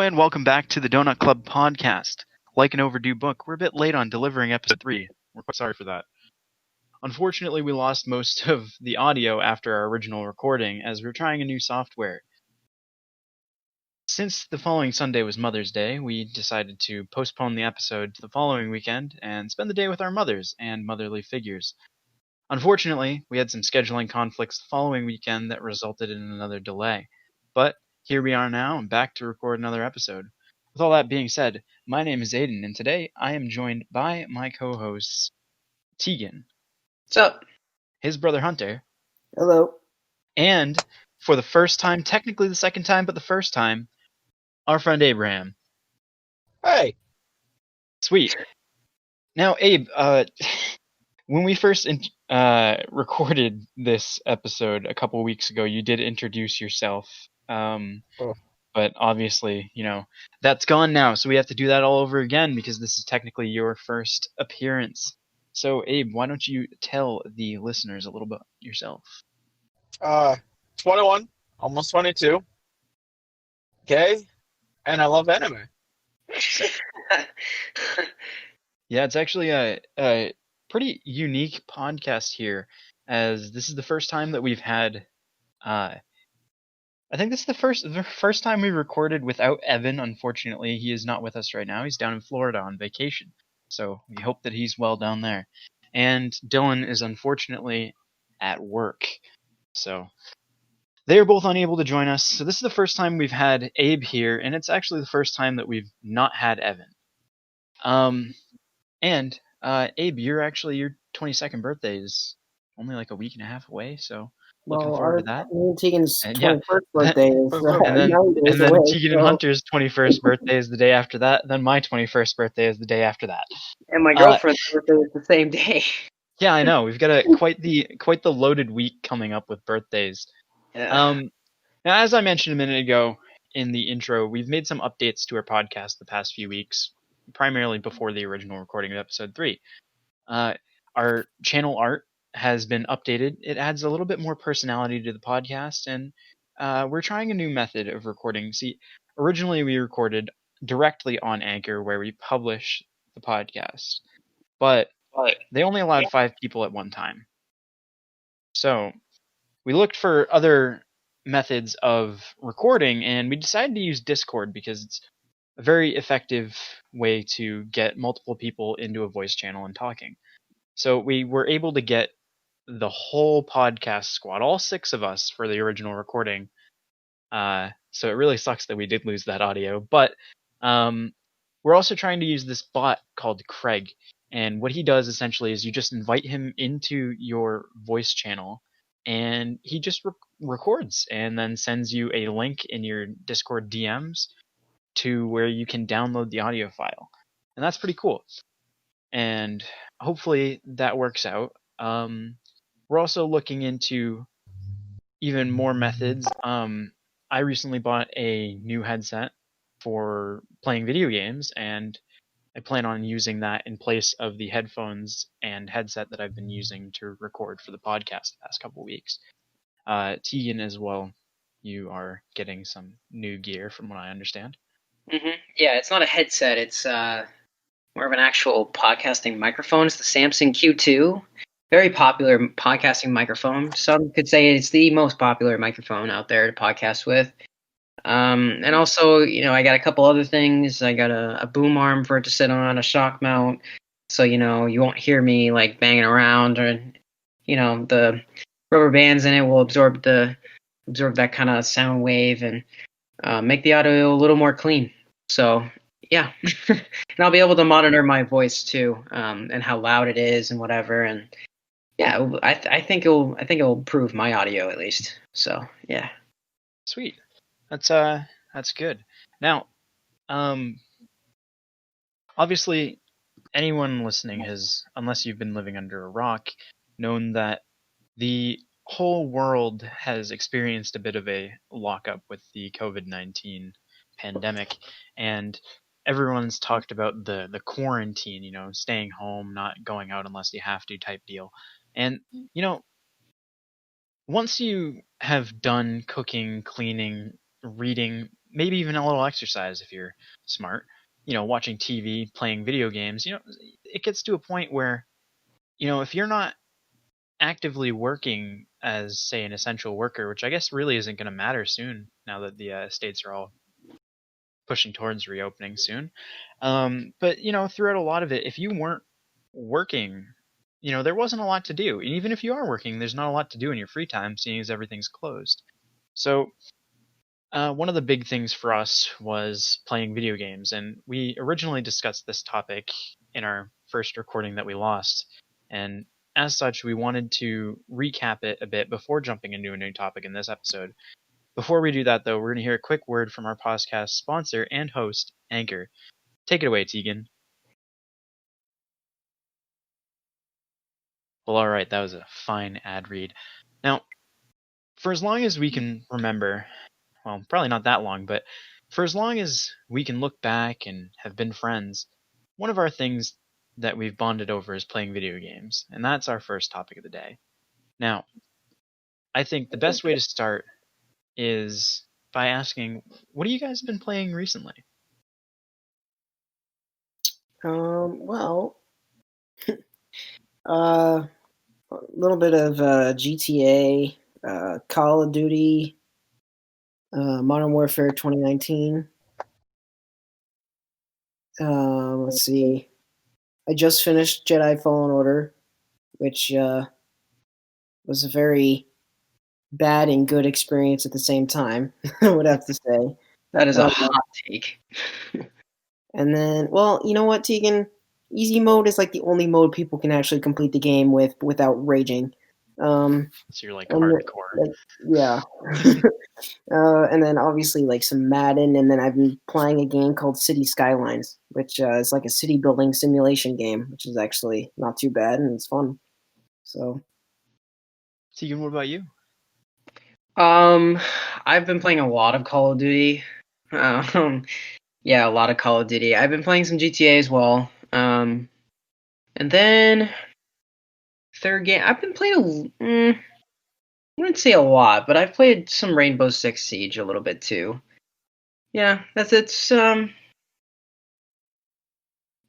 and welcome back to the Donut Club podcast. Like an overdue book, we're a bit late on delivering episode 3. We're quite sorry for that. Unfortunately, we lost most of the audio after our original recording as we were trying a new software. Since the following Sunday was Mother's Day, we decided to postpone the episode to the following weekend and spend the day with our mothers and motherly figures. Unfortunately, we had some scheduling conflicts the following weekend that resulted in another delay. But here we are now and back to record another episode. With all that being said, my name is Aidan, and today I am joined by my co-hosts Teigan, What's up? his brother Hunter, Hello. and for the first time, technically the second time, but the first time, our friend Abraham. Hey. Sweet. Now, Abe, when we first recorded this episode a couple weeks ago, you did introduce yourself. But obviously, that's gone now, so we have to do that all over again because this is technically your first appearance. So, Abe, why don't you tell the listeners a little bit yourself? 21, almost 22. Okay, and I love anime. Yeah, it's actually a pretty unique podcast here, as this is the first time that we've had. I think this is the first time we recorded without Evan. Unfortunately, he is not with us right now. He's down in Florida on vacation, so we hope that he's well down there. And Dylan is unfortunately at work, so they are both unable to join us. So this is the first time we've had Abe here, and it's actually the first time that we've not had Evan. And Abe, your 22nd birthday is only like a week and a half away, so looking forward to that. Tegan's 21st birthday is and then Teigan and Hunter's 21st birthday is the day after that. Then my 21st birthday is the day after that. And my girlfriend's birthday is the same day. Yeah, I know. We've got quite the loaded week coming up with birthdays. Yeah. Now, as I mentioned a minute ago in the intro, we've made some updates to our podcast the past few weeks, primarily before the original recording of episode 3. Our channel art has been updated. It adds a little bit more personality to the podcast, and we're trying a new method of recording. See, originally we recorded directly on Anchor where we publish the podcast, but they only allowed 5 people at one time. So we looked for other methods of recording, and we decided to use Discord because it's a very effective way to get multiple people into a voice channel and talking. So we were able to get the whole podcast squad, all 6 of us, for the original recording. So it really sucks that we did lose that audio. But we're also trying to use this bot called Craig. And what he does essentially is you just invite him into your voice channel, and he just records and then sends you a link in your Discord DMs to where you can download the audio file. And that's pretty cool. And hopefully that works out. We're also looking into even more methods. I recently bought a new headset for playing video games, and I plan on using that in place of the headphones and headset that I've been using to record for the podcast the past couple weeks. Teigan as well, you are getting some new gear from what I understand. Mm-hmm. Yeah, it's not a headset. It's more of an actual podcasting microphone. It's the Samsung Q2. Very popular podcasting microphone. Some could say it's the most popular microphone out there to podcast with. And also, I got a couple other things. I got a boom arm for it to sit on, a shock mount, so you won't hear me like banging around, or the rubber bands in it will absorb that kind of sound wave and make the audio a little more clean. So yeah, and I'll be able to monitor my voice too, and how loud it is and whatever. And yeah, I think it'll improve my audio at least. So yeah. Sweet. That's good. Now, obviously, anyone listening has, unless you've been living under a rock, known that the whole world has experienced a bit of a lockup with the COVID-19 pandemic, and everyone's talked about the quarantine, staying home, not going out unless you have to type deal. And, once you have done cooking, cleaning, reading, maybe even a little exercise if you're smart. Watching TV, playing video games. It gets to a point where, if you're not actively working as, say, an essential worker, which I guess really isn't going to matter soon now that the states are all pushing towards reopening soon. But throughout a lot of it, if you weren't working, there wasn't a lot to do. And even if you are working, there's not a lot to do in your free time, seeing as everything's closed. So one of the big things for us was playing video games, and we originally discussed this topic in our first recording that we lost. And as such, we wanted to recap it a bit before jumping into a new topic in this episode. Before we do that, though, we're going to hear a quick word from our podcast sponsor and host, Anchor. Take it away, Teigan. Well, all right, that was a fine ad read. Now, for as long as we can remember, well, probably not that long, but for as long as we can look back and have been friends, one of our things that we've bonded over is playing video games, and that's our first topic of the day. Now, I think the best way to start is by asking, what have you guys been playing recently? Well, a little bit of GTA, Call of Duty, Modern Warfare 2019. Let's see. I just finished Jedi Fallen Order, which was a very bad and good experience at the same time, I would have to say. That is a hot take. And then, well, you know what, Teigan? Easy mode is like the only mode people can actually complete the game without raging. So you're like hardcore. Yeah. And then obviously like some Madden, and then I've been playing a game called City Skylines, which is like a city building simulation game, which is actually not too bad and it's fun. So, Tegan, what about you? I've been playing a lot of Call of Duty. Yeah, a lot of Call of Duty. I've been playing some GTA as well. And then third game, I've been playing I wouldn't say a lot, but I've played some Rainbow Six Siege a little bit too. Yeah,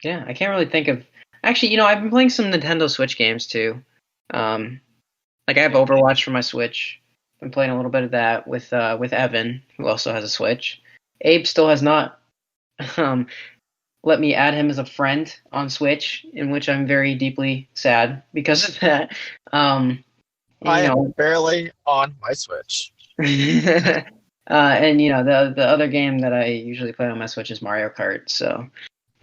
yeah, I can't really think of. Actually, I've been playing some Nintendo Switch games too. Like I have Overwatch for my Switch. Been playing a little bit of that with Evan, who also has a Switch. Abe still has not let me add him as a friend on Switch, in which I'm very deeply sad because of that. I am barely on my Switch. And the other game that I usually play on my Switch is Mario Kart. So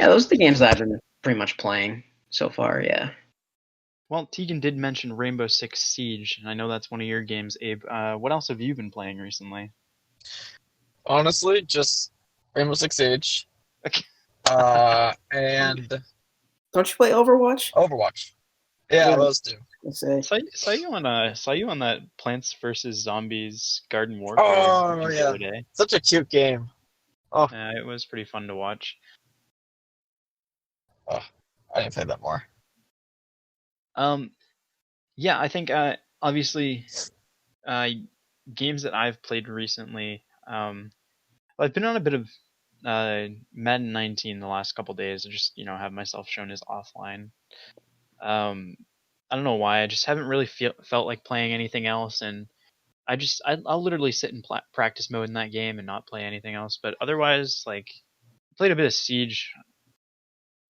yeah, those are the games that I've been pretty much playing so far. Yeah. Well, Tegan did mention Rainbow Six Siege, and I know that's one of your games, Abe. What else have you been playing recently? Honestly, just Rainbow Six Siege. Okay. And don't you play Overwatch? Overwatch. Yeah, those two. Saw you on that Plants vs Zombies Garden Warfare the other day. Such a cute game. Oh, it was pretty fun to watch. Oh, I didn't play that more. Yeah, I think obviously games that I've played recently. I've been on a bit of Madden 19 the last couple days. I just have myself shown as offline. I don't know why. I just haven't really felt like playing anything else, and I'll literally sit in practice mode in that game and not play anything else. But otherwise, like, played a bit of Siege.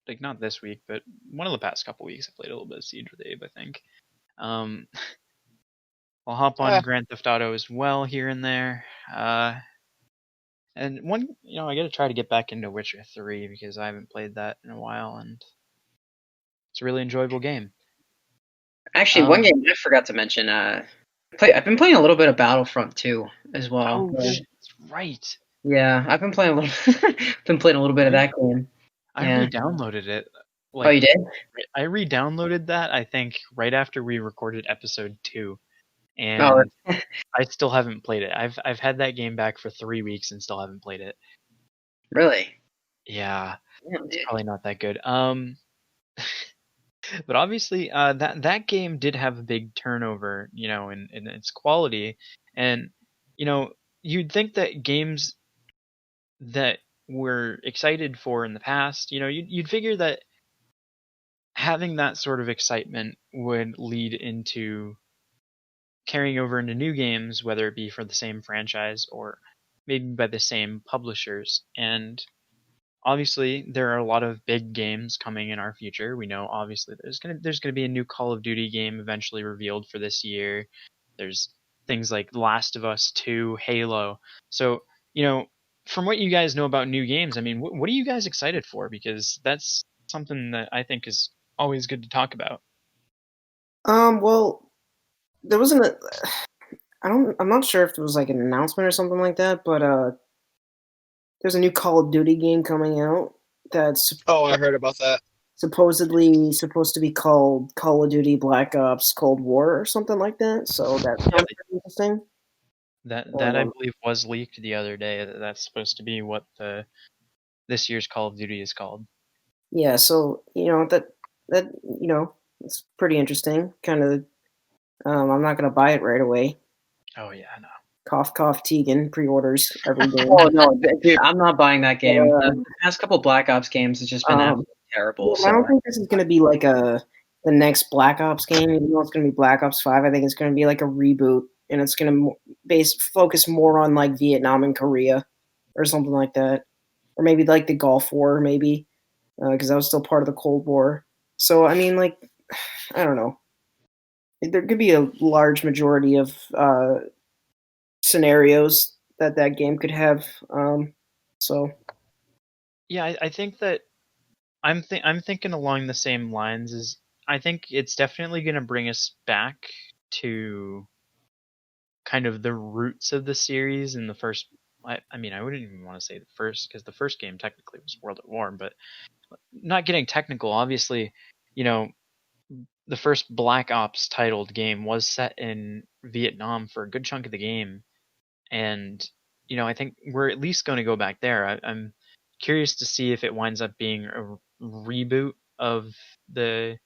Like, not this week, but one of the past couple weeks, I played a little bit of Siege with Abe, I think. I'll hop on Grand Theft Auto as well here and there. And I got to try to get back into Witcher 3 because I haven't played that in a while, and it's a really enjoyable game. Actually, one game I forgot to mention. I've been playing a little bit of Battlefront 2 as well. Oh, that's right. Yeah, I've been playing a little bit of that game. I re-downloaded it. Oh, you did? I re-downloaded that, I think, right after we recorded episode 2. And I still haven't played it. I've had that game back for 3 weeks and still haven't played it. Really? Yeah. It's probably not that good. But obviously, that game did have a big turnover, in its quality. And, you'd think that games that we're excited for in the past. You'd figure that having that sort of excitement would lead into carrying over into new games, whether it be for the same franchise or maybe by the same publishers. And obviously, there are a lot of big games coming in our future. We know obviously there's gonna be a new Call of Duty game eventually revealed for this year. There's things like Last of Us 2, Halo. So, from what you guys know about new games, I mean, what are you guys excited for? Because that's something that I think is always good to talk about. Well, there wasn't a. I'm not sure if there was like an announcement or something like that, but there's a new Call of Duty game coming out that's Oh, I heard about that. supposedly supposed to be called Call of Duty Black Ops Cold War or something like that. So that sounds pretty interesting. That I believe was leaked the other day. That's supposed to be what this year's Call of Duty is called. Yeah, so that it's pretty interesting. Kind of, I'm not gonna buy it right away. Oh yeah, no. Cough, cough. Teigan pre-orders every game. Oh no, dude, I'm not buying that game. The past couple Black Ops games has just been absolutely terrible. I don't think this is gonna be like the next Black Ops game. Even though it's gonna be Black Ops 5, I think it's gonna be like a reboot, and it's gonna focus more on like Vietnam and Korea, or something like that, or maybe like the Gulf War, maybe, because that was still part of the Cold War. So I mean, like, I don't know. There could be a large majority of scenarios that game could have. So Yeah, I think that I'm thinking along the same lines. As I think it's definitely going to bring us back to kind of the roots of the series in the first. I mean, I wouldn't even want to say the first, because the first game technically was World at War, but not getting technical, obviously, the first Black Ops titled game was set in Vietnam for a good chunk of the game, and I think we're at least going to go back there. I'm curious to see if it winds up being a reboot of the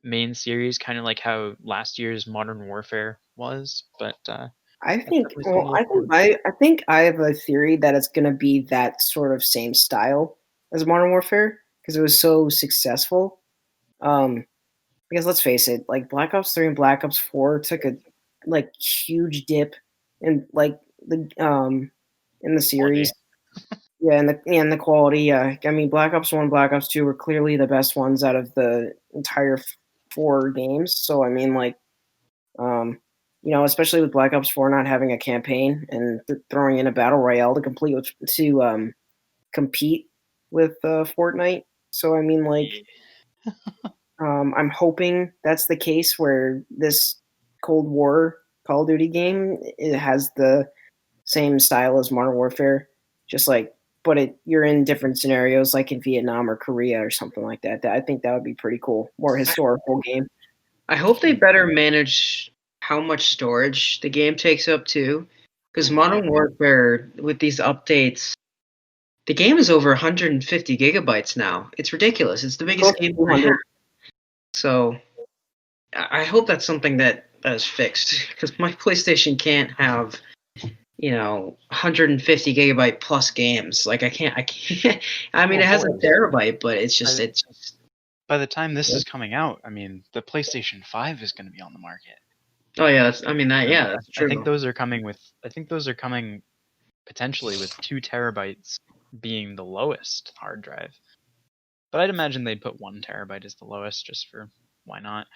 main series, kind of like how last year's Modern Warfare was. But I think, I think I have a theory that it's going to be that sort of same style as Modern Warfare because it was so successful. Because let's face it, like Black Ops 3 and Black Ops 4 took a like huge dip in like the in the series. Yeah, and the quality. Yeah, I mean, Black Ops 1, Black Ops 2 were clearly the best ones out of the entire 4 games. So I mean, like, especially with Black Ops 4 not having a campaign and throwing in a battle royale to compete with Fortnite. So I mean, like, I'm hoping that's the case where this Cold War Call of Duty game, it has the same style as Modern Warfare, just like, but you're in different scenarios, like in Vietnam or Korea or something like that. I think that would be pretty cool. More historical game. I hope they better manage how much storage the game takes up too, because Modern Warfare with these updates, the game is over 150 gigabytes now. It's ridiculous. It's the biggest game I have. So I hope that's something that is fixed, because my PlayStation can't have 150 gigabyte plus games. Like I can't. I mean, it has a terabyte, but it's just by the time this is coming out, I mean, the PlayStation 5 is going to be on the market. Oh yeah, that's true. I think those are coming potentially with 2 terabytes being the lowest hard drive. But I'd imagine they'd put 1 terabyte as the lowest, just for why not.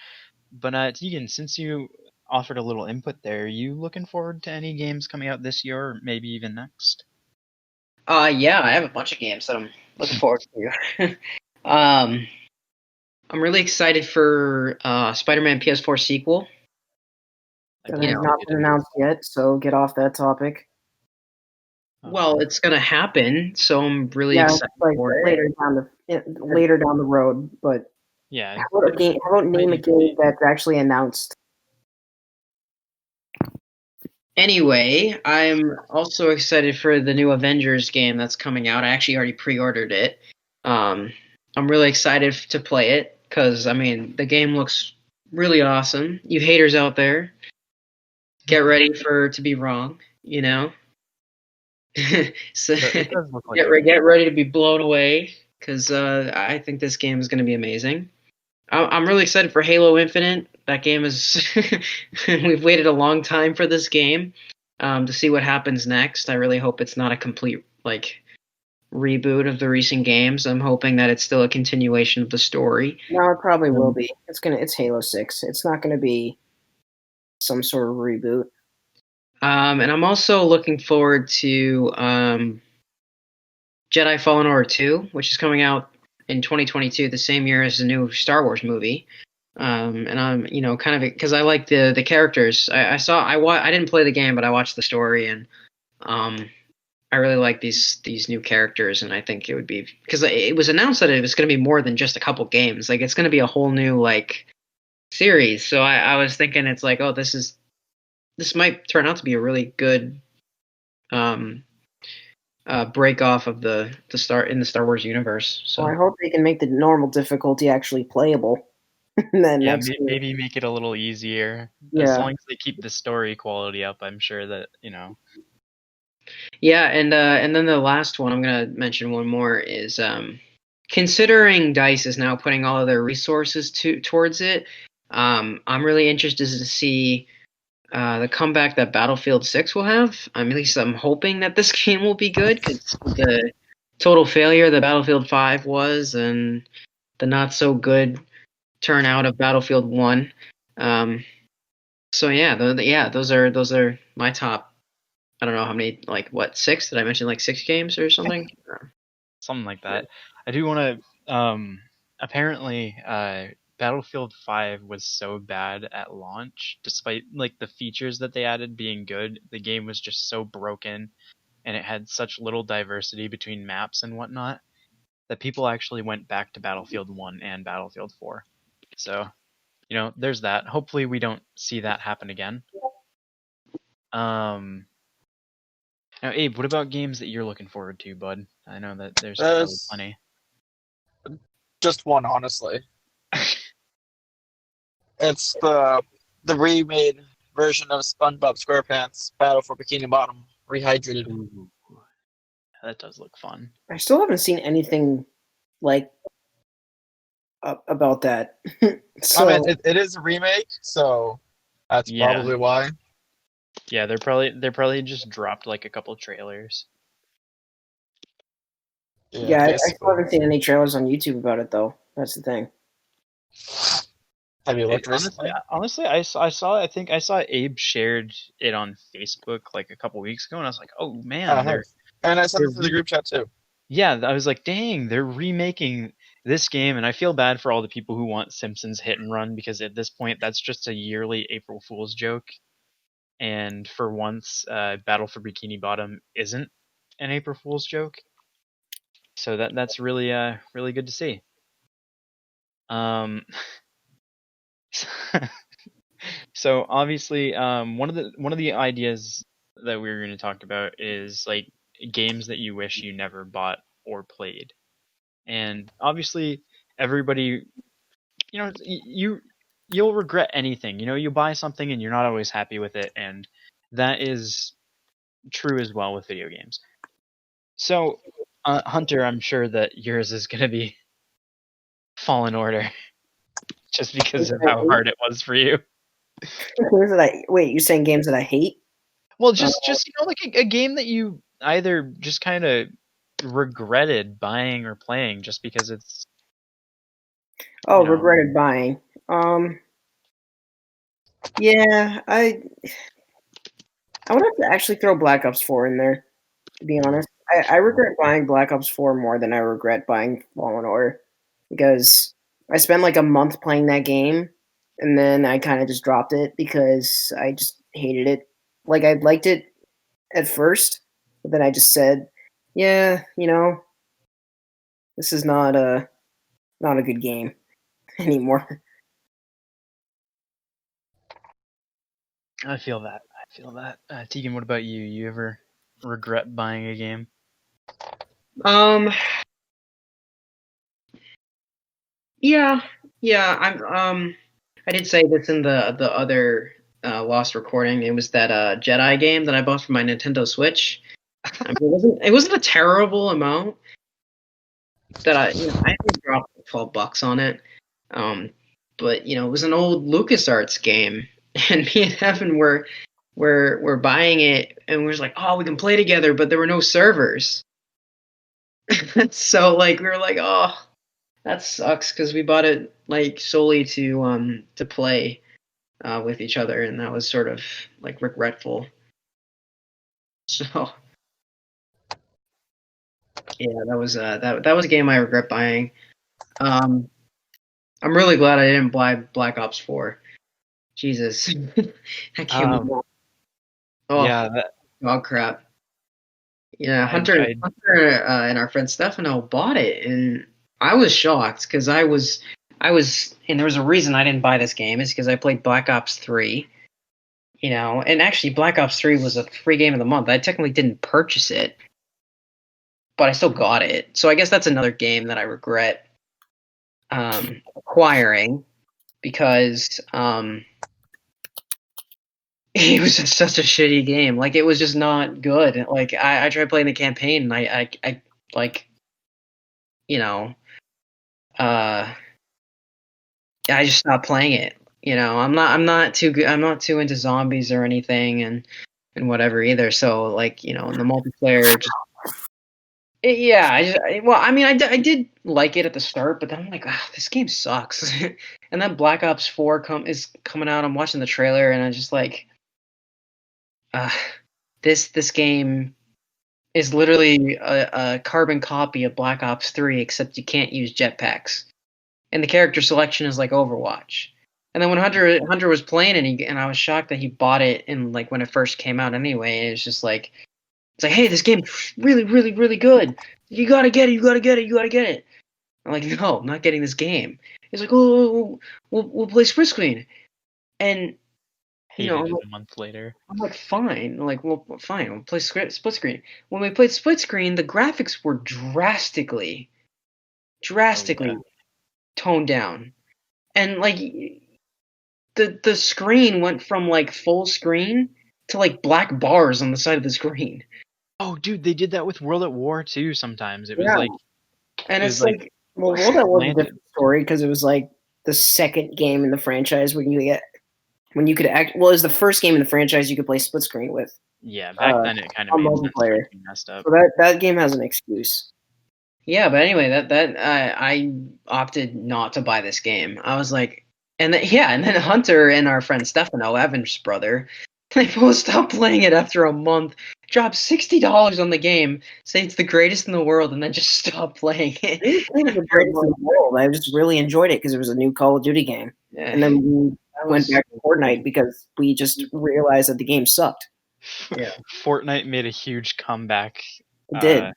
But Teigan, since you offered a little input there, are you looking forward to any games coming out this year, or maybe even next? Yeah, I have a bunch of games that I'm looking forward to. I'm really excited for Spider-Man PS4 sequel. That has not been announced yet, so get off that topic. Well, it's gonna happen, so I'm really excited for it. Later down the road, but yeah. How about name a game that's actually announced? Anyway, I'm also excited for the new Avengers game that's coming out. I actually already pre-ordered it. I'm really excited to play it because, I mean, the game looks really awesome. You haters out there, get ready to be wrong, So It does look like get ready to be blown away because I think this game is going to be amazing. I'm really excited for Halo Infinite. That game is we've waited a long time for this game to see what happens next. I really hope it's not a complete reboot of the recent games. I'm hoping that it's still a continuation of the story. No, it probably will be. It's Halo 6. It's not gonna be some sort of reboot. And I'm also looking forward to Jedi Fallen Order 2, which is coming out in 2022, the same year as the new Star Wars movie. And I'm, kind of because I like the characters. I didn't play the game, but I watched the story, and I really like these new characters, and I think it would be because it was announced that it was going to be more than just a couple games. Like it's going to be a whole new series. So I was thinking it's like, oh, this might turn out to be a really good break off of the Star Wars universe. So Well, I hope they can make the normal difficulty actually playable. And then Yeah, next year. maybe make it a little easier. Yeah. As long as they keep the story quality up, I'm sure that, yeah, and then the last one I'm gonna mention one more is considering DICE is now putting all of their resources towards it. I'm really interested to see the comeback that Battlefield 6 will have. At least I'm hoping that this game will be good because the total failure that Battlefield 5 was, and the not so good turnout of Battlefield 1. So yeah, those are my top. I don't know how many, 6? Did I mention 6 games or something? something like that. I do want to. Apparently, Battlefield 5 was so bad at launch, despite the features that they added being good. The game was just so broken, and it had such little diversity between maps and whatnot that people actually went back to Battlefield 1 and Battlefield 4. So, there's that. Hopefully, we don't see that happen again. Now, Abe, what about games that you're looking forward to, bud? I know that there's probably plenty. Just one, honestly. It's the remade version of SpongeBob SquarePants Battle for Bikini Bottom, rehydrated. Ooh, that does look fun. I still haven't seen anything about that. So, I mean, it is a remake, so that's probably why. Yeah, they're probably just dropped a couple trailers. Yeah, I still haven't seen any trailers on YouTube about it though. That's the thing. Have you looked recently? Honestly, I think I saw Abe shared it on Facebook a couple weeks ago, and I was like, oh man, and I sent it to the group chat too. Yeah, I was like, dang, they're remaking this game, and I feel bad for all the people who want Simpsons Hit and Run, because at this point, that's just a yearly April Fool's joke. And for once, Battle for Bikini Bottom isn't an April Fool's joke. So that's really really good to see. So obviously, one of the ideas that we were going to talk about is games that you wish you never bought or played. And obviously, everybody, you'll regret anything. You buy something and you're not always happy with it, and that is true as well with video games. So, Hunter, I'm sure that yours is going to be Fallen Order, just because of how hard it was for you. Wait, you're saying games that I hate? Well, just a game that you either just kind of regretted buying or playing just because it's. Regretted buying. Yeah, I would have to actually throw Black Ops 4 in there, to be honest. I regret buying Black Ops 4 more than I regret buying Fallen Order, because I spent a month playing that game, and then I kind of just dropped it because I just hated it. I liked it at first, but then I just said, yeah, this is not a good game anymore. I feel that. Teigan, what about you? You ever regret buying a game? Yeah. I did say this in the other lost recording. It was that Jedi game that I bought for my Nintendo Switch. I mean, it wasn't a terrible amount that I only dropped $12 on it. But it was an old LucasArts game, and me and Evan were buying it, and we were like, oh, we can play together, but there were no servers. So we were like, oh, that sucks, because we bought it solely to play with each other, and that was sort of regretful. So yeah, that was a game I regret buying. I'm really glad I didn't buy Black Ops 4. Jesus, that game was dog crap. Yeah, Hunter and our friend Stefano bought it, and I was shocked because I was, and there was a reason I didn't buy this game. Is because I played Black Ops 3, and actually Black Ops 3 was a free game of the month. I technically didn't purchase it, but I still got it. So I guess that's another game that I regret acquiring because it was just such a shitty game. It was just not good. I tried playing the campaign, and I just stopped playing it. I'm not too good. I'm not too into zombies or anything, and whatever either. So in the multiplayer, I did like it at the start, but then I'm like, this game sucks. And then Black Ops 4 is coming out. I'm watching the trailer, and I'm just like, this game is literally a carbon copy of Black Ops 3, except you can't use jetpacks, and the character selection is like Overwatch. And then when Hunter was playing it, and I was shocked that he bought it in when it first came out anyway. And it's just like, hey, this game's really, really, really good. You gotta get it. You gotta get it. You gotta get it. I'm like, no, I'm not getting this game. He's like, oh, we'll play split screen, and Hated it a month later. I'm like, fine. Fine. We'll play split screen. When we played split screen, the graphics were drastically toned down, and the screen went from full screen to black bars on the side of the screen. Oh, dude, they did that with World at War too. Sometimes it was and it's well, World at War is a different story because it was the second game in the franchise when you could act. Well, it was the first game in the franchise you could play split screen with. Yeah, back then it kind of made multiplayer. sense. Messed up. So that game has an excuse. Yeah, but anyway, I opted not to buy this game. I was like, and then Hunter and our friend Stefano, Evan's brother, they both stopped playing it after a month, dropped $60 on the game, say it's the greatest in the world, and then just stopped playing it. It was the greatest in the world. I just really enjoyed it because it was a new Call of Duty game. Yeah. And then we went back to Fortnite because we just realized that the game sucked. Yeah. Fortnite made a huge comeback. It did.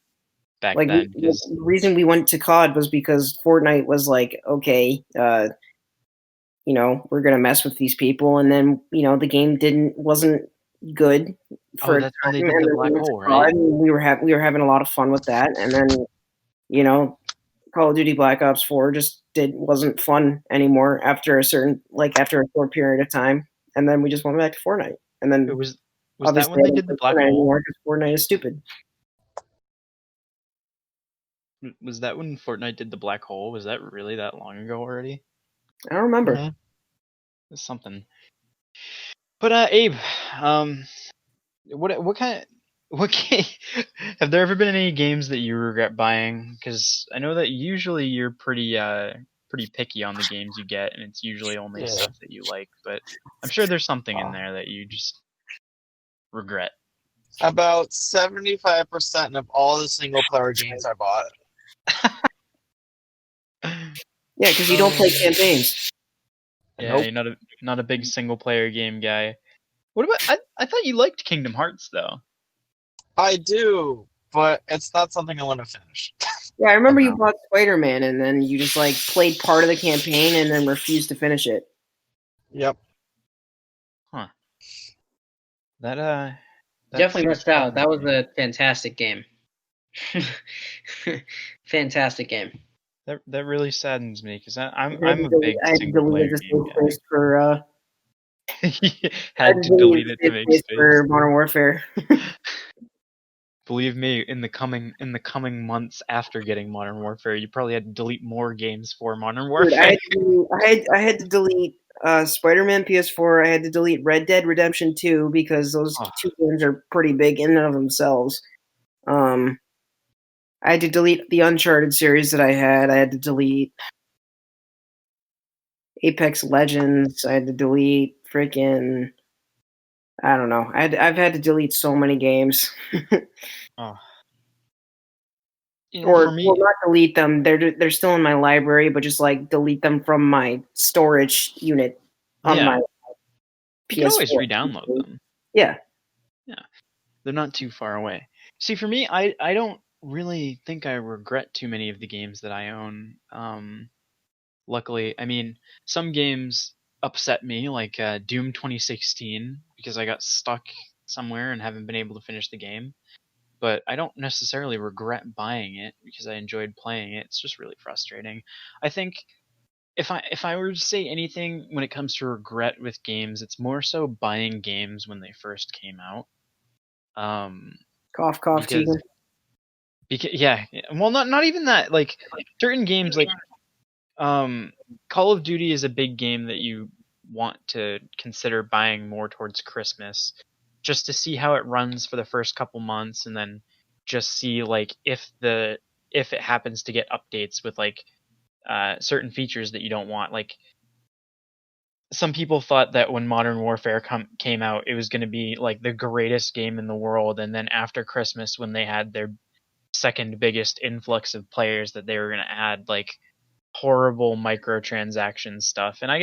Back then. The reason we went to COD was because Fortnite was okay, we're gonna mess with these people, and then the game wasn't good for. That's when they did the black hole, right? We were having a lot of fun with that, and then Call of Duty Black Ops 4 just wasn't fun anymore after a short period of time, and then we just went back to Fortnite, and then it was that when they did the black hole? Fortnite is stupid. Was that when Fortnite did the black hole? Was that really that long ago already? I don't remember. Mm-hmm. It's something. But Abe, what game have there ever been any games that you regret buying? Because I know that usually you're pretty picky on the games you get, and it's usually only stuff that you like. But I'm sure there's something in there that you just regret. About 75% of all the single player games I bought. Yeah, because you don't play campaigns. Yeah, nope. You're not a big single player game guy. What about I thought you liked Kingdom Hearts though. I do, but it's not something I want to finish. Yeah, I remember you bought Spider-Man and then you just played part of the campaign and then refused to finish it. Yep. Huh. That definitely missed out. That was a fantastic game. Fantastic game. That really saddens me because I'm a big single player game guy. For had to delete it to make space for Modern Warfare. Believe me, in the coming months after getting Modern Warfare, you probably had to delete more games for Modern Dude, Warfare. I had to delete Spider-Man PS4. I had to delete Red Dead Redemption 2 because those Oh. two games are pretty big in and of themselves. I had to delete the Uncharted series that I had. I had to delete Apex Legends. I had to delete freaking. I don't know. I've had to delete so many games. Oh. For Or me, well, not delete them. They're still in my library, but just like delete them from my storage unit on yeah, my you can always PS4. re-download them. Yeah. Yeah, they're not too far away. See, for me, I don't really think I regret too many of the games that I own. Luckily, I mean, some games upset me, like Doom 2016, because I got stuck somewhere and haven't been able to finish the game. But I don't necessarily regret buying it because I enjoyed playing it. It's just really frustrating. I think if I were to say anything when it comes to regret with games, it's more so buying games when they first came out. Cough, cough, Because Teigan. yeah, well, not even that. Like certain games, like Call of Duty is a big game that you want to consider buying more towards Christmas, just to see how it runs for the first couple months, and then just see like if it happens to get updates with like certain features that you don't want. Like some people thought that when Modern Warfare came out, it was going to be like the greatest game in the world, and then after Christmas, when they had their second biggest influx of players, that they were going to add like horrible microtransaction stuff. And I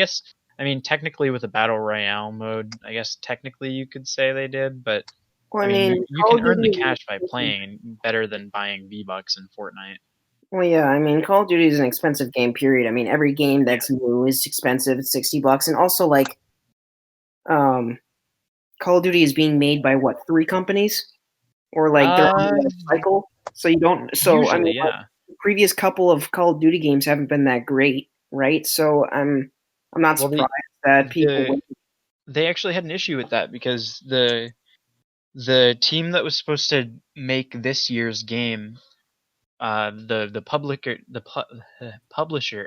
mean, technically with a battle royale mode, I guess technically you could say they did, but Well, I I mean, mean, you Call can of earn the Duty. cash by playing, and better than buying V-Bucks in Fortnite. Well, yeah, I mean, Call of Duty is an expensive game. Period. I mean, every game Yeah. that's new is expensive. It's $60, and also like, um, Call of Duty is being made by what, 3 companies, or like they're on Uh, a cycle. So you don't. So I usually, mean, like, yeah. the previous couple of Call of Duty games haven't been that great, right? So I'm not Well, surprised that people. they actually had an issue with that because the team that was supposed to make this year's game, publisher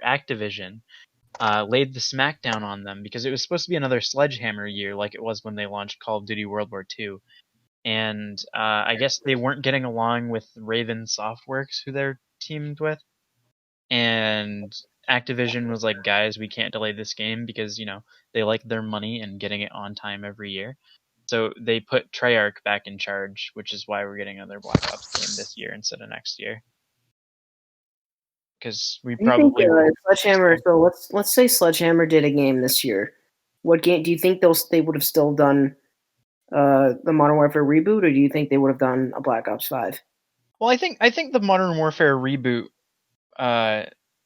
Activision, laid the smackdown on them because it was supposed to be another Sledgehammer year, like it was when they launched Call of Duty World War II. And I guess they weren't getting along with Raven Softworks, who they're teamed with, and Activision was like, guys, we can't delay this game because they like their money and getting it on time every year. So they put Treyarch back in charge, which is why we're getting another Black Ops game this year instead of next year. Because we Do you think probably won't. Sledgehammer? So let's say Sledgehammer did a game this year. What game do you think they would have still done the Modern Warfare reboot, or do you think they would have done a Black Ops 5? Well, I think the Modern Warfare reboot.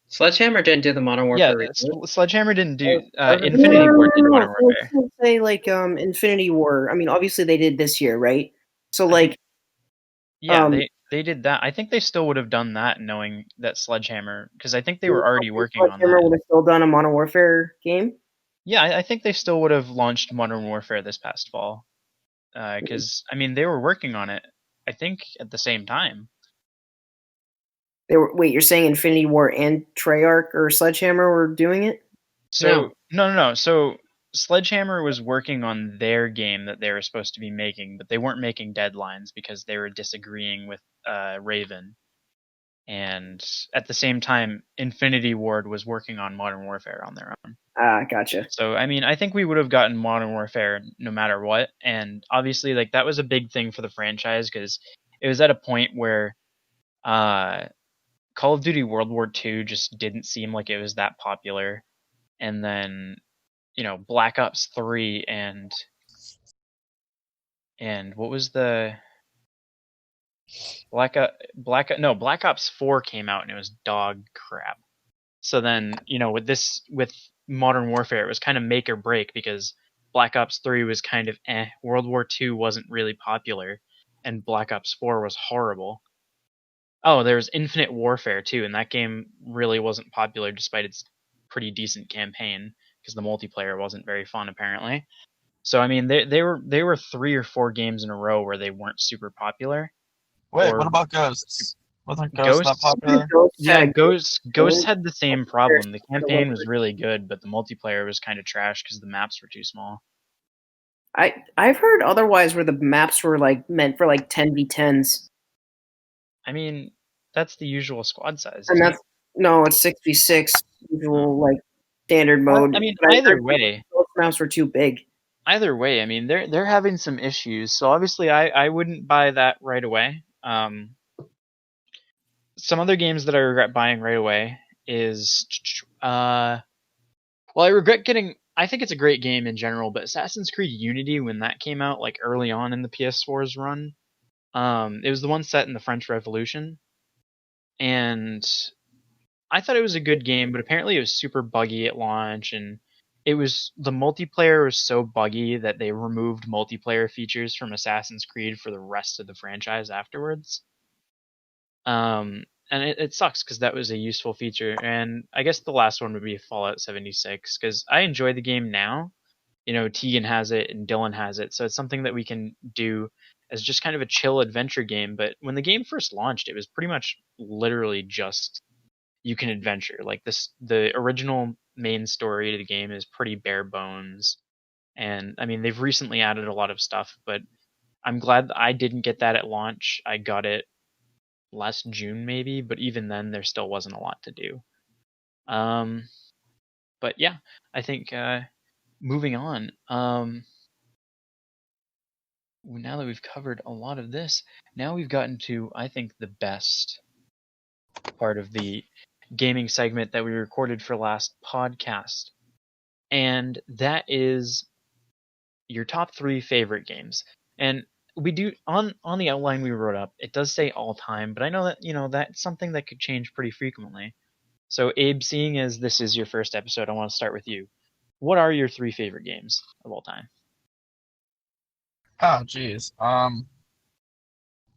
Sledgehammer didn't do the Modern Yeah, Warfare reboot. Sledgehammer didn't do. No, Infinity Ward did Modern So Warfare. let's say like Infinity War. I mean, obviously they did this year, right? So I like think, yeah, they did that. I think they still would have done that, knowing that Sledgehammer, because I think they were already working on Sledgehammer that. would have still done a Modern Warfare game. Yeah, I think they still would have launched Modern Warfare this past fall. Because I mean, they were working on it. I think at the same time. You're saying Infinity War and Treyarch or Sledgehammer were doing it? So no. So Sledgehammer was working on their game that they were supposed to be making, but they weren't making deadlines because they were disagreeing with Raven. And at the same time, Infinity Ward was working on Modern Warfare on their own. Ah, gotcha. So I mean, I think we would have gotten Modern Warfare no matter what. And obviously, like that was a big thing for the franchise because it was at a point where Call of Duty World War II just didn't seem like it was that popular. And then, Black Ops 3 and what was the Black Ops 4 came out and it was dog crap. So then, with Modern Warfare, it was kind of make or break because Black Ops 3 was kind of World War II wasn't really popular, and Black Ops 4 was horrible. Oh, there was Infinite Warfare too, and that game really wasn't popular despite its pretty decent campaign because the multiplayer wasn't very fun apparently. So I mean, they were 3 or 4 games in a row where they weren't super popular, Wait, or what about Ghosts? Wasn't Ghosts that Ghosts. popular? Yeah, had Ghosts had the same problem. The There's- campaign was really good, but the multiplayer was kind of trash because the maps were too small. I've heard otherwise where the maps were like meant for like 10v10s. I mean, that's the usual squad size. And Isn't that's no, it's 6v6 usual like standard Well, mode. I mean, But I either heard way, those maps were too big. I mean, they're having some issues. So obviously, I wouldn't buy that right away. Some other games that I regret buying right away is well, I regret getting. I think it's a great game in general, but Assassin's Creed Unity, when that came out, like early on in the PS4's run, it was the one set in the French Revolution, and I thought it was a good game, but apparently it was super buggy at launch, and the multiplayer was so buggy that they removed multiplayer features from Assassin's Creed for the rest of the franchise afterwards. And it sucks because that was a useful feature. And I guess the last one would be Fallout 76 because I enjoy the game now. You know, Teigan has it and Dylan has it, so it's something that we can do as just kind of a chill adventure game. But when the game first launched, it was pretty much literally just you can adventure. Like the original main story to the game is pretty bare bones. And I mean, they've recently added a lot of stuff, but I'm glad that I didn't get that at launch. I got it last June maybe, but even then there still wasn't a lot to do. But yeah, I think moving on. Now that we've covered a lot of this, now we've gotten to I think the best part of the gaming segment that we recorded for last podcast, and that is your top 3 favorite games. And we do on the outline we wrote up, it does say all time, but I know that that's something that could change pretty frequently. So Abe, seeing as this is your first episode, I want to start with you. What are your 3 favorite games of all time? Oh, geez.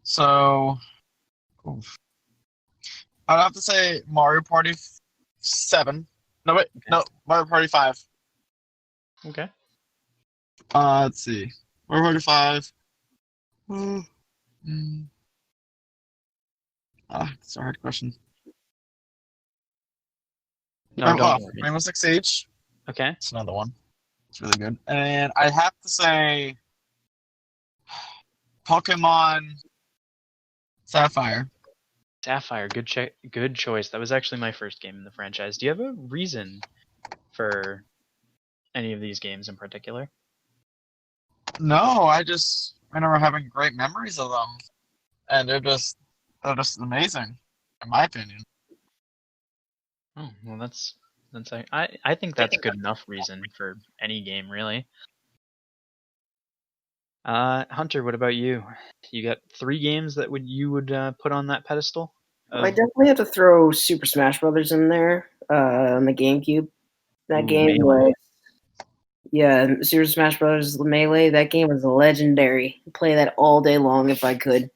So, oof. I'd have to say Mario Party 7. No, wait, Okay. no, Mario Party 5. Okay. Let's see. Mario Party 5. It's a hard question. No, don't worry. Rainbow Six Siege. Okay. It's another one. It's really good. And I have to say Pokemon Sapphire. Sapphire, good choice. That was actually my first game in the franchise. Do you have a reason for any of these games in particular? No, I just remember having great memories of them, and they're just amazing, in my opinion. Oh, well, that's I think that's good enough reason for any game, really. Hunter, what about you? You got 3 games that you would put on that pedestal? I definitely have to throw Super Smash Brothers in there on the GameCube. That game was Super Smash Brothers Melee. That game was legendary. I'd play that all day long if I could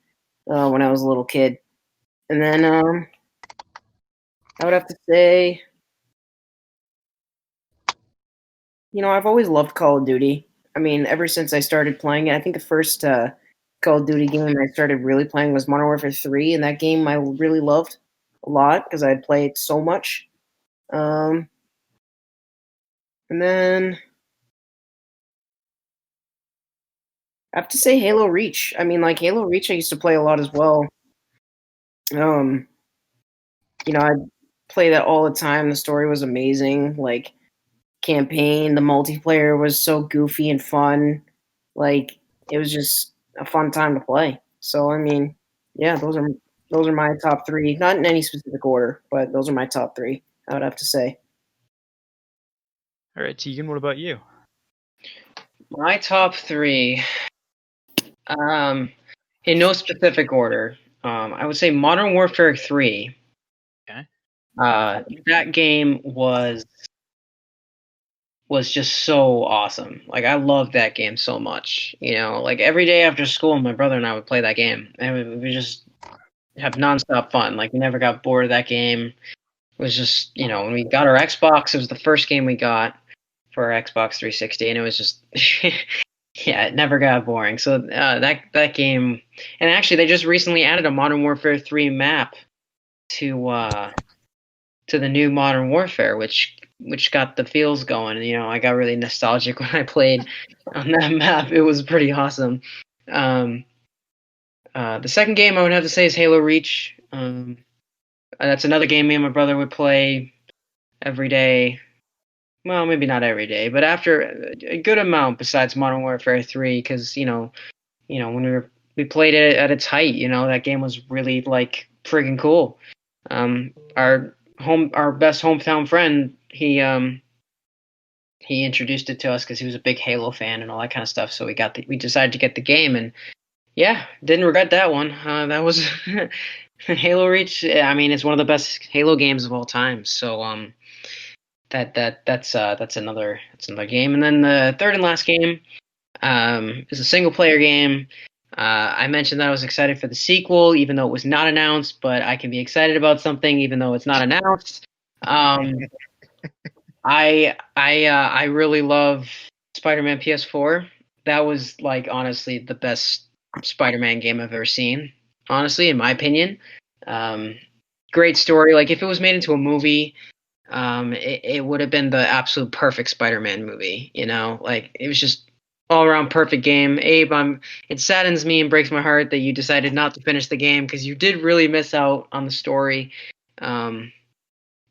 when I was a little kid. And then I would have to say, I've always loved Call of Duty. I mean, ever since I started playing it, I think the first Call of Duty game I started really playing was Modern Warfare 3, and that game I really loved a lot because I'd played so much. And then I have to say Halo Reach. I mean, like Halo Reach, I used to play a lot as well. I'd play that all the time. The story was amazing. Like campaign, the multiplayer was so goofy and fun. Like it was just a fun time to play. So I mean, yeah, those are my top 3. Not in any specific order, but those are my top 3. I would have to say. All right, Teigan, what about you? My top 3, in no specific order, I would say Modern Warfare 3. Okay. That game was just so awesome. Like I loved that game so much. Like every day after school, my brother and I would play that game, and we just have nonstop fun. Like we never got bored of that game. It was just when we got our Xbox, it was the first game we got for our Xbox 360, and it was just Yeah, it never got boring. So that game, and actually they just recently added a Modern Warfare 3 map to the new Modern Warfare, which got the feels going. You know, I got really nostalgic when I played on that map. It was pretty awesome. Um, the second game I would have to say is Halo Reach. That's another game me and my brother would play every day. Well, maybe not every day, but after a good amount besides Modern Warfare 3, because when we played it at its height, that game was really like friggin' cool. Our best hometown friend, he introduced it to us because he was a big Halo fan and all that kind of stuff. So we decided to get the game, and yeah, didn't regret that one. That was Halo Reach. I mean, it's one of the best Halo games of all time. So that's another game. And then the third and last game is a single player game. I mentioned that I was excited for the sequel, even though it was not announced. But I can be excited about something even though it's not announced. I really love Spider-Man PS4. That was like honestly the best Spider-Man game I've ever seen. Honestly, in my opinion, great story. Like if it was made into a movie, it would have been the absolute perfect Spider-Man movie. Like it was just all around perfect game. Abe, it saddens me and breaks my heart that you decided not to finish the game because you did really miss out on the story. And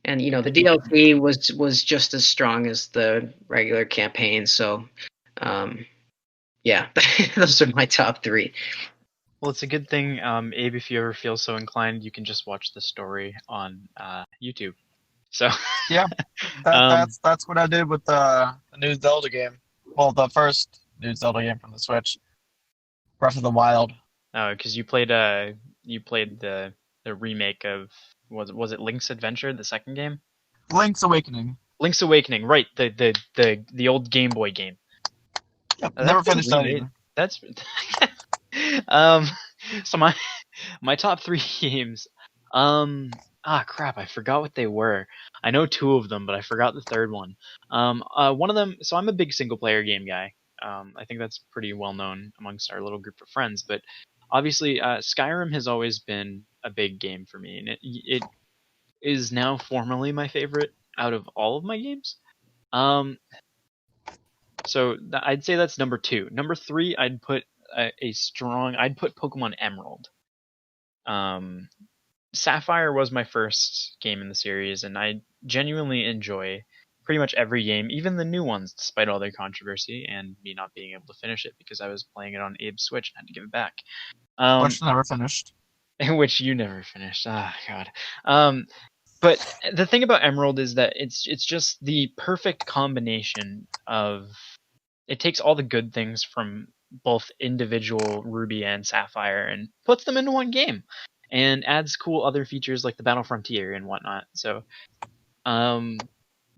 the DLC was just as strong as the regular campaign. So, yeah, those are my top three. Well, it's a good thing, Abe, if you ever feel so inclined, you can just watch the story on YouTube. So Yeah, that's what I did with the new Zelda game. Well, the first new Zelda game from the Switch, Breath of the Wild. because you played the remake of was it Link's Adventure, the second game? Link's Awakening. Link's Awakening, right? The old Game Boy game. Yep, never finished that either. That's so my top three games. Crap, I forgot what they were. I know two of them, but I forgot the third one. One of them. So I'm a big single player game guy. I think that's pretty well known amongst our little group of friends. But obviously, Skyrim has always been a big game for me, and it is now formally my favorite out of all of my games. So I'd say that's number two. Number three, I'd put I'd put Pokemon Emerald. Sapphire was my first game in the series, and I genuinely enjoy pretty much every game, even the new ones, despite all their controversy and me not being able to finish it because I was playing it on Abe's Switch and had to give it back. Which never finished. Which you never finished. Ah, God. But the thing about Emerald is that it's just the perfect combination of it takes all the good things from both individual Ruby and Sapphire and puts them into one game and adds cool other features like the Battle Frontier and whatnot. So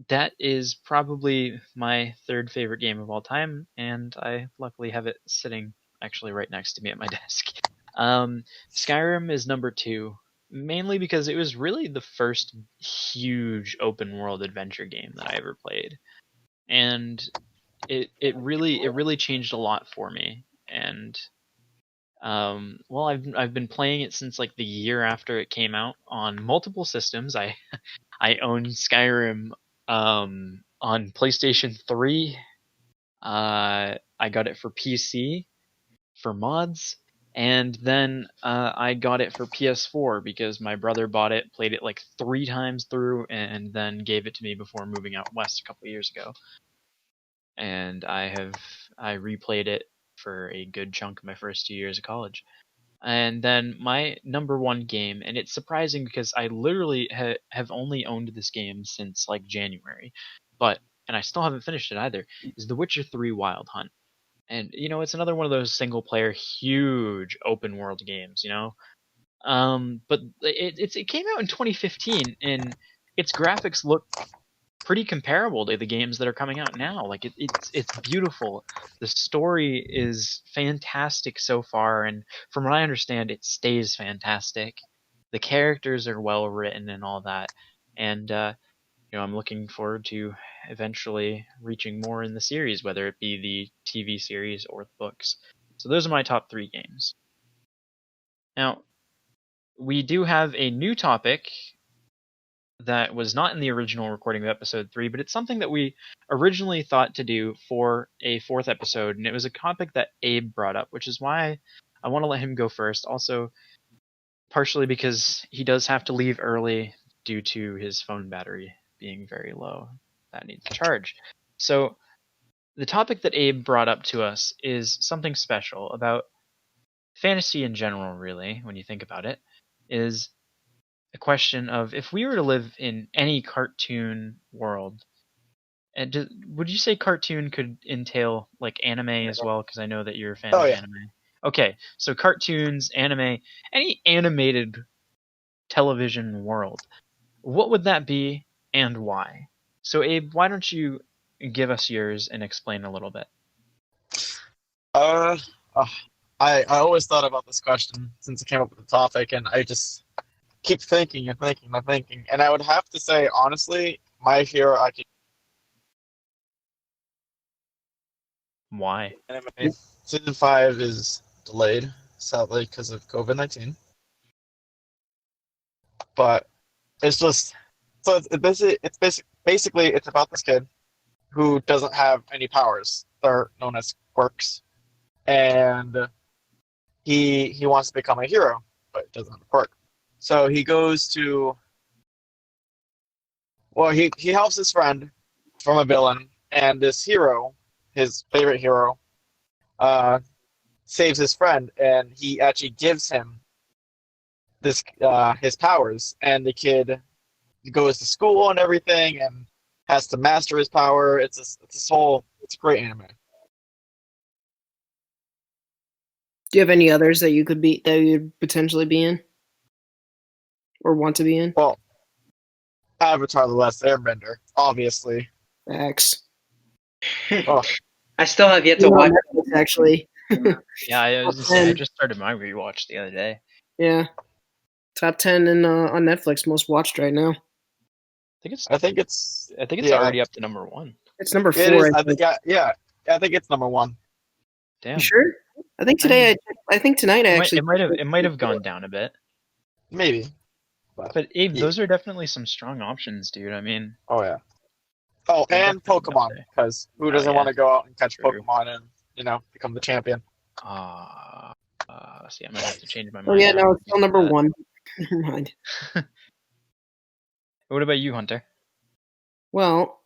that is probably my third favorite game of all time, and I luckily have it sitting actually right next to me at my desk. Skyrim is number two, mainly because it was really the first huge open world adventure game that I ever played. And it really changed a lot for me. And well, I've been playing it since like the year after it came out on multiple systems. I own Skyrim on PlayStation 3. I got it for PC for mods, and then I got it for PS4 because my brother bought it, played it like 3 times through, and then gave it to me before moving out west a couple years ago. And I replayed it for a good chunk of my first 2 years of college. And then my number one game, and it's surprising because I literally have only owned this game since like January, and I still haven't finished it either, is The Witcher 3 Wild Hunt. And it's another one of those single player huge open world games, but it came out in 2015 and its graphics look pretty comparable to the games that are coming out now. Like it's beautiful. The story is fantastic so far, and from what I understand, it stays fantastic. The characters are well written and all that, and I'm looking forward to eventually reaching more in the series, whether it be the TV series or the books. So those are my top 3 games. Now, we do have a new topic that was not in the original recording of episode 3, but it's something that we originally thought to do for a 4th episode, and it was a topic that Abe brought up, which is why I want to let him go first. Also, partially because he does have to leave early due to his phone battery being very low. That needs a charge. So, the topic that Abe brought up to us is something special about fantasy in general, really, when you think about it, is a question of if we were to live in any cartoon world, and would you say cartoon could entail like anime as well? Because I know that you're a fan of anime. Okay, so cartoons, anime, any animated television world, what would that be and why? So Abe, why don't you give us yours and explain a little bit? I always thought about this question since I came up with the topic, and I just keep thinking and thinking and thinking. And I would have to say, honestly, My Hero Academia. Why? Anime season 5 is delayed, sadly, because of COVID-19. But it's just so it's basically it's about this kid who doesn't have any powers. They're known as quirks, and he wants to become a hero, but doesn't have a quirk. So he goes to he helps his friend from a villain, and this hero, his favorite hero, saves his friend, and he actually gives him this his powers, and the kid goes to school and everything, and has to master his power. It's a great anime. Do you have any others that you'd potentially be in, or want to be in? Well, Avatar: The Last Airbender, obviously. X. Oh, I still have yet to watch. Actually. Yeah, I just started my rewatch the other day. Yeah. Top 10 on Netflix, most watched right now. I think it's already up to number 1. It's number 4. It is. I think I think it's number 1. Damn. You sure? I think today. I think tonight. It might have gone down a bit. Maybe. But Abe, those are definitely some strong options, dude. I mean. Oh yeah. Oh, and Pokemon, because who doesn't want to go out and catch Pokemon and become the champion? See, I might have to change my mind. Oh yeah, no, it's still number 1. Never mind. What about you, Hunter? Well,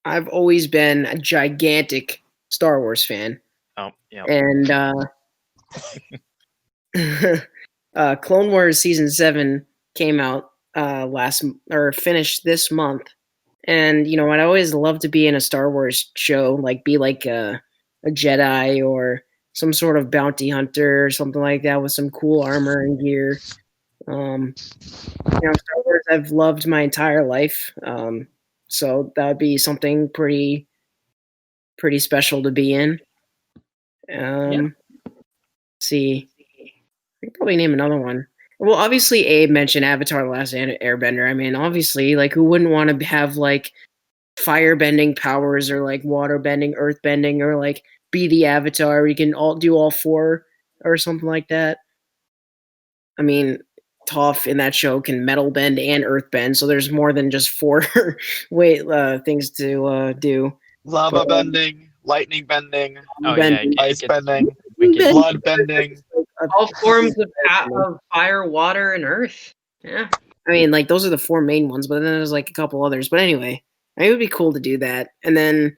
I've always been a gigantic Star Wars fan. Oh, yeah. And Clone Wars Season 7 came out finished this month. And you know what? I always love to be in a Star Wars show, be like a Jedi or some sort of bounty hunter or something like that with some cool armor and gear. Star Wars I've loved my entire life. So that would be something pretty special to be in. See, I could probably name another one. Well, obviously, Abe mentioned Avatar: The Last Airbender. I mean, obviously, who wouldn't want to have fire bending powers or water bending, earth bending, or be the Avatar? You can do all 4 or something like that. I mean, Toph in that show can metal bend and earth bend, so there's more than just 4 things to do. Lava bending, lightning bending, ice bending, wicked. blood bending. All forms of fire, water, and earth. Yeah. I mean, those are the 4 main ones, but then there's a couple others. But anyway, it would be cool to do that. And then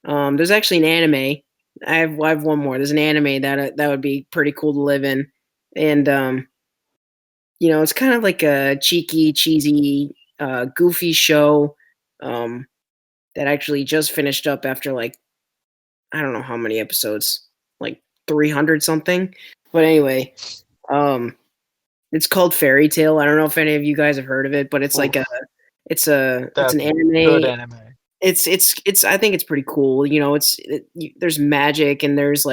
there's actually an anime. I have one more. There's an anime that would be pretty cool to live in. And it's kind of like a cheeky, cheesy, goofy show that actually just finished up after I don't know how many episodes, 300 something. But anyway, it's called Fairy Tale. I don't know if any of you guys have heard of it, but it's it's an anime. Good anime. It's I think it's pretty cool. There's magic and there's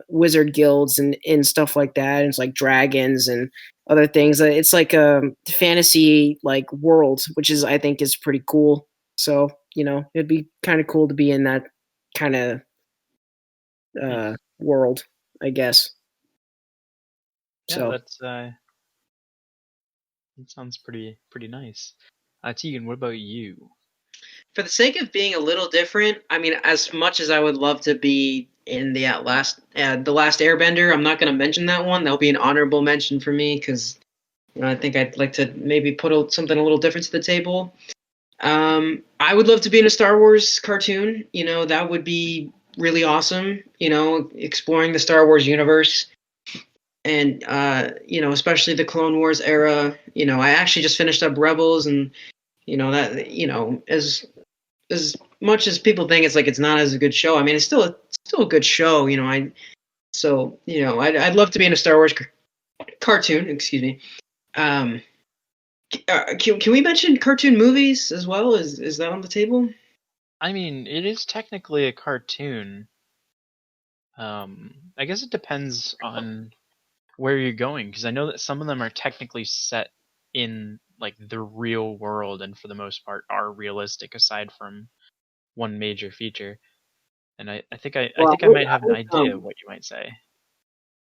wizard guilds and stuff like that. And it's dragons and other things. It's like a fantasy like world, which is I think is pretty cool. So it'd be kind of cool to be in that kind of world, I guess. Yeah, So that sounds pretty nice. Teigan, what about you? For the sake of being a little different, I mean, as much as I would love to be in the last Airbender, I'm not going to mention that one. That'll be an honorable mention for me because I think I'd like to maybe put something a little different to the table. I would love to be in a Star Wars cartoon. That would be really awesome. Exploring the Star Wars universe. And especially the Clone Wars era. I actually just finished up Rebels, and that as much as people think it's like it's not as a good show. I mean, it's still a good show. I'd love to be in a Star Wars cartoon. Excuse me. Can we mention cartoon movies as well? Is that on the table? I mean, it is technically a cartoon. I guess it depends on where you're going, because I know that some of them are technically set in like the real world, and for the most part are realistic, aside from one major feature. And I think I might have an idea of what you might say,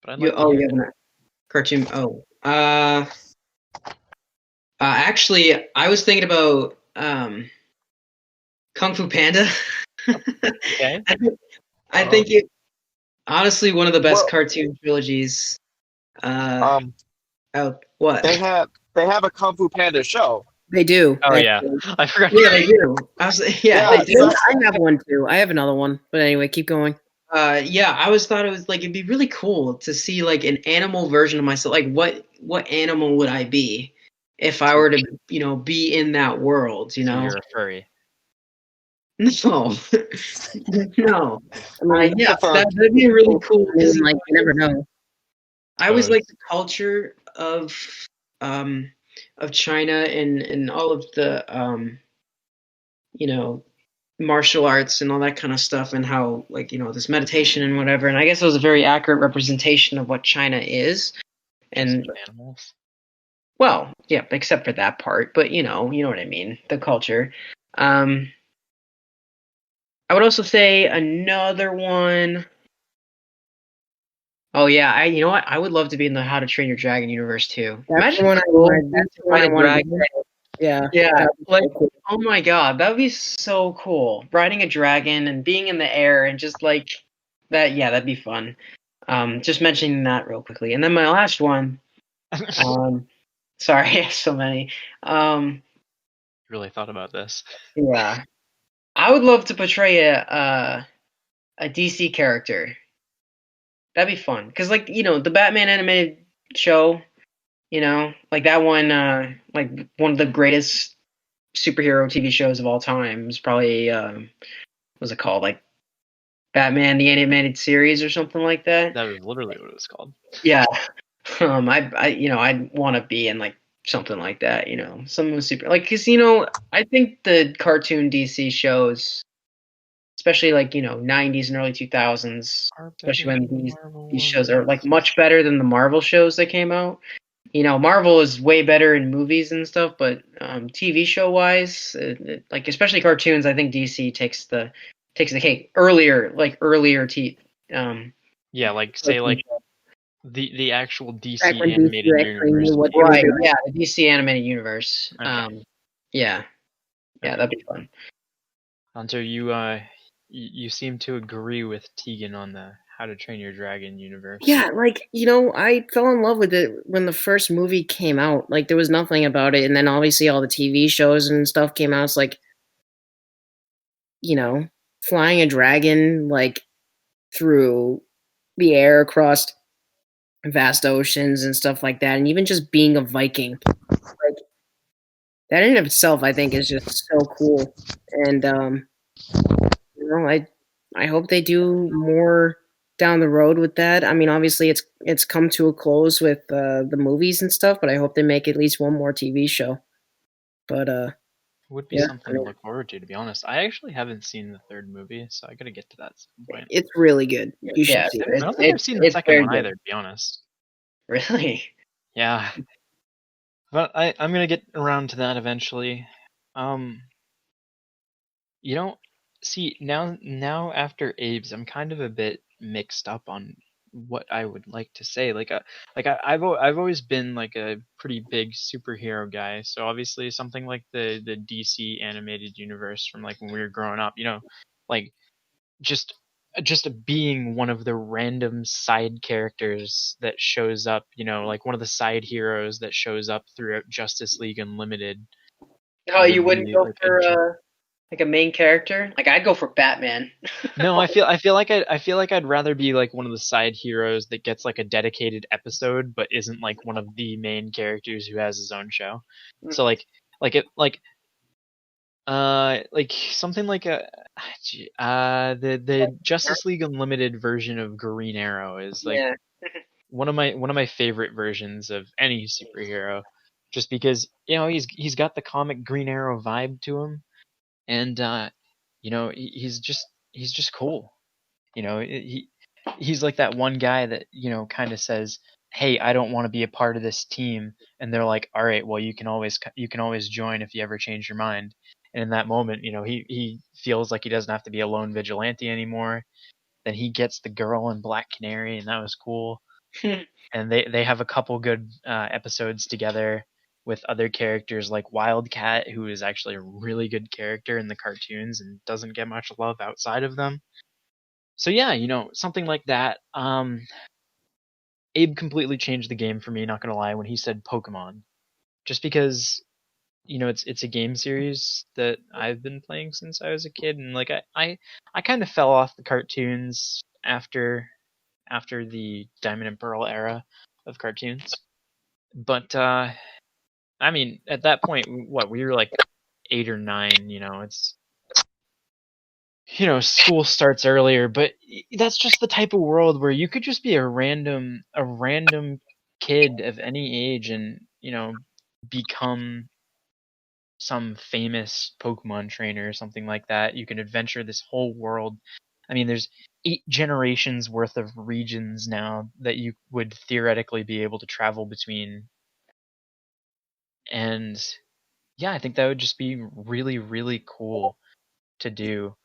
but I'd like to hear you have a cartoon. Actually, I was thinking about Kung Fu Panda. Okay. I think it honestly one of the best cartoon trilogies. What? They have a Kung Fu Panda show. They do. Oh actually. yeah, I forgot. Yeah, they do. They do. I have one too. I have another one, but anyway, keep going. Yeah, I always thought it was like it'd be really cool to see like an animal version of myself. Like what animal would I be if I were to be in that world? So you're a furry. No, no. Yeah, that'd be really cool. You never know. I always like the culture of China and all of the martial arts and all that kind of stuff, and how this meditation and whatever. And I guess it was a very accurate representation of what China is. And animals. Well, yeah, except for that part, but you know what I mean, the culture. I would also say another one. Oh yeah, you know what? I would love to be in the How to Train Your Dragon universe too. Imagine I wanted. Yeah. Like, cool. Oh my god, that would be so cool. Riding a dragon and being in the air and just like that. Yeah, that'd be fun. Just mentioning that real quickly, and then my last one. Sorry, I have so many. Really thought about this. Yeah, I would love to portray a DC character. That'd be fun, cause the Batman animated show, like that one, like one of the greatest superhero TV shows of all time is probably what's it called, like Batman the Animated Series or something like that. That was literally what it was called. Yeah, I'd want to be in like something like that, something super cause I think the cartoon DC shows, especially 90s and early 2000s, especially when these shows are like much better than the Marvel shows that came out. Marvel is way better in movies and stuff, but TV show wise, like especially cartoons, I think DC takes the cake earlier. Yeah, like say like the actual DC animated universe. Right? Yeah, the DC animated universe. Okay. Yeah, that'd be fun. Hunter, you seem to agree with Teigan on the How to Train Your Dragon universe. Yeah, I fell in love with it when the first movie came out. Like there was nothing about it, and then obviously all the TV shows and stuff came out. It's like, flying a dragon like through the air across vast oceans and stuff like that, and even just being a Viking, like that in of itself, I think is just so cool. And I hope they do more down the road with that. I mean, obviously it's come to a close with the movies and stuff, but I hope they make at least one more TV show. But it would be something to look forward to be honest. I actually haven't seen the third movie, so I gotta get to that at some point. It's really good. You should see it. I don't think I've seen the second one either, to be honest. Really? Yeah. But I'm gonna get around to that eventually. Um, you know, see now after Abe's, I'm kind of a bit mixed up on what I would like to say. I've always been like a pretty big superhero guy. So obviously something like the DC animated universe from like when we were growing up, like just being one of the random side characters that shows up, like one of the side heroes that shows up throughout Justice League Unlimited Oh, you would wouldn't be go like for like a main character? Like I'd go for Batman. no, I feel like I'd rather be like one of the side heroes that gets like a dedicated episode but isn't like one of the main characters who has his own show. So like something like the Justice League Unlimited version of Green Arrow is like Yeah. one of my favorite versions of any superhero, just because he's got the comic Green Arrow vibe to him, and he's just cool. He's like that one guy that kind of says, "Hey, I don't want to be a part of this team," and they're like, "All right, well you can always join if you ever change your mind." And in that moment, he feels like he doesn't have to be a lone vigilante anymore. Then he gets the girl in Black Canary, and that was cool. And they have a couple good episodes together with other characters like Wildcat, who is actually a really good character in the cartoons and doesn't get much love outside of them. So yeah, something like that. Abe completely changed the game for me, not gonna lie, when he said Pokemon. Just because it's a game series that I've been playing since I was a kid, and like I kind of fell off the cartoons after the Diamond and Pearl era of cartoons. But I mean, at that point, what we were like 8 or 9. It's school starts earlier, but that's just the type of world where you could just be a random kid of any age and become some famous Pokemon trainer or something like that. You can adventure this whole world. I mean, there's 8 generations worth of regions now that you would theoretically be able to travel between, and yeah, I think that would just be really, really cool to do.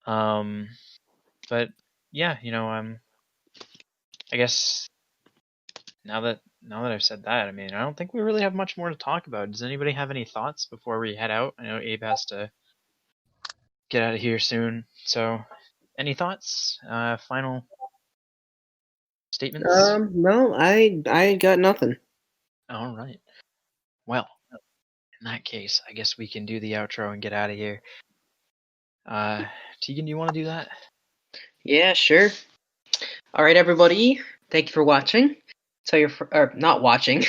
Um, but yeah, I guess now that I've said that, I mean, I don't think we really have much more to talk about. Does anybody have any thoughts before we head out? I know Abe has to get out of here soon. So, any thoughts? Final statements? No, I got nothing. All right. Well, in that case, I guess we can do the outro and get out of here. Teigan, do you want to do that? Yeah, sure. All right, everybody. Thank you for watching. Tell your or not watching.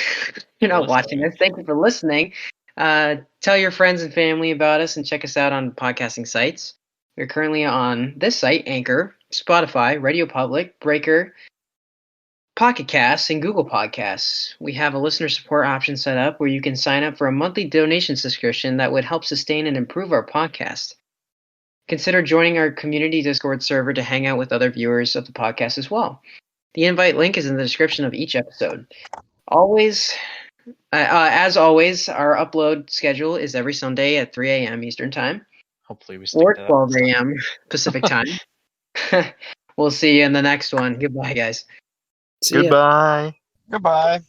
You're not watching us. Thank you for listening. Tell your friends and family about us and check us out on podcasting sites. We're currently on this site, Anchor, Spotify, Radio Public, Breaker, Pocket Casts, and Google Podcasts. We have a listener support option set up where you can sign up for a monthly donation subscription that would help sustain and improve our podcast. Consider joining our community Discord server to hang out with other viewers of the podcast as well. The invite link is in the description of each episode. As always, our upload schedule is every Sunday at 3 a.m. Eastern Time. Hopefully we stick Or to that. 12 a.m. Pacific Time. We'll see you in the next one. Goodbye, guys. See ya. Goodbye. Goodbye.